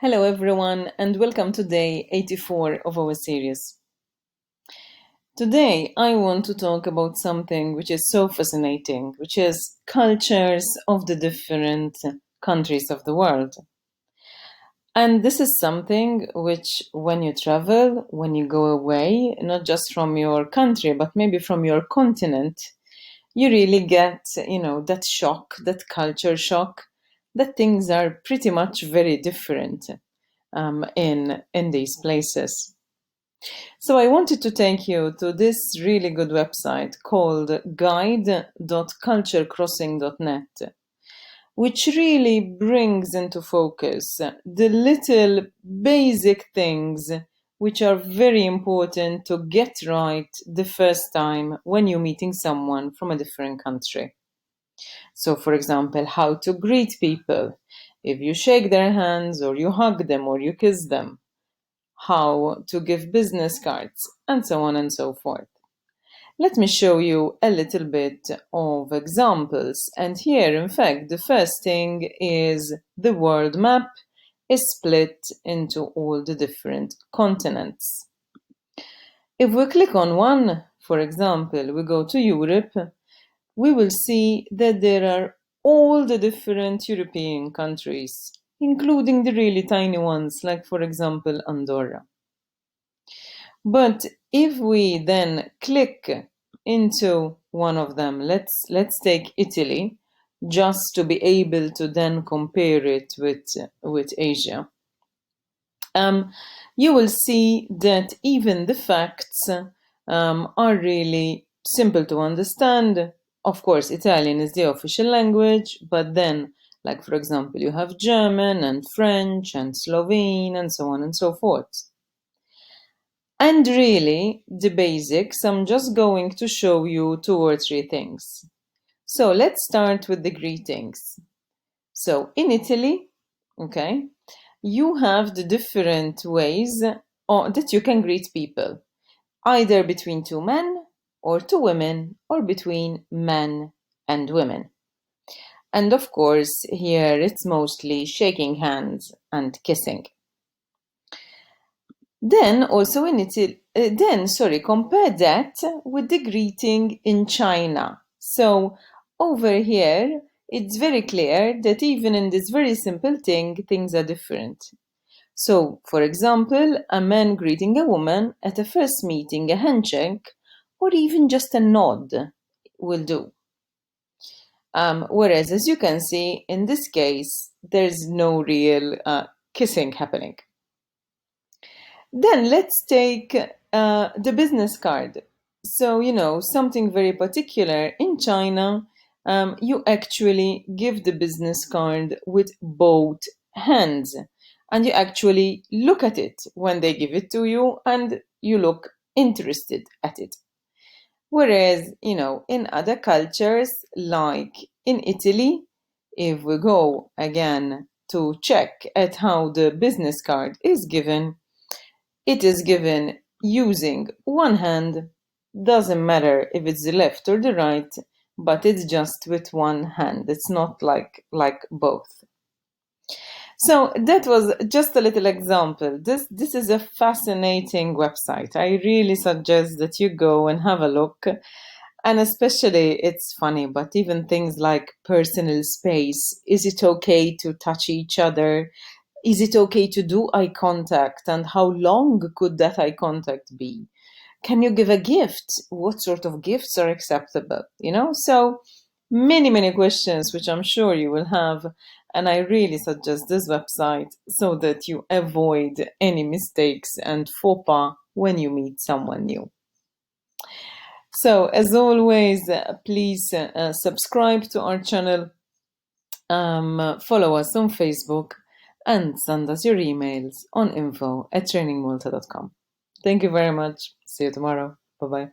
Hello everyone and welcome to day 84 of our series. Today I want to talk about something which is so fascinating, which is cultures of the different countries of the world. And this is something which when you travel, when you go away, not just from your country, but maybe from your continent, you really get, that shock, that culture shock, that things are pretty much very different in these places. So I wanted to take you to this really good website called guide.culturecrossing.net, which really brings into focus the little basic things which are very important to get right the first time when you're meeting someone from a different country. So, for example, how to greet people, if you shake their hands or you hug them or you kiss them, how to give business cards, and so on and so forth. Let me show you a little bit of examples. And here, in fact, the first thing is the world map is split into all the different continents. If we click on one, for example, we go to Europe, we will see that there are all the different European countries, including the really tiny ones, like, for example, Andorra. But if we then click into one of them, let's take Italy, just to be able to then compare it with Asia. You will see that even the facts are really simple to understand. Of course, Italian is the official language, but then, like for example, you have German and French and Slovene and so on and so forth. And really, the basics, I'm just going to show you 2 or 3 things. So let's start with the greetings. So in Italy, okay, you have the different ways that you can greet people, either between 2 men or 2 women or between men and women. And of course, here it's mostly shaking hands and kissing. Then also in Italy, compare that with the greeting in China. So over here, it's very clear that even in this very simple thing, things are different. So, for example, a man greeting a woman at a first meeting, a handshake, or even just a nod will do. Whereas, as you can see, in this case, there's no real kissing happening. Then let's take the business card. So, something very particular in China, you actually give the business card with both hands. And you actually look at it when they give it to you and you look interested at it. Whereas, in other cultures, like in Italy, if we go again to check at how the business card is given, it is given using one hand, doesn't matter if it's the left or the right, but it's just with one hand. It's not like both. So that was just a little example. This is a fascinating website. I really suggest that you go and have a look. And especially, it's funny, but even things like personal space. Is it okay to touch each other? Is it okay to do eye contact? And how long could that eye contact be? Can you give a gift? What sort of gifts are acceptable? So many questions, which I'm sure you will have. And I really suggest this website so that you avoid any mistakes and faux pas when you meet someone new. So, as always, please subscribe to our channel, follow us on Facebook, and send us your emails on info@trainingmalta.com. Thank you very much. See you tomorrow. Bye-bye.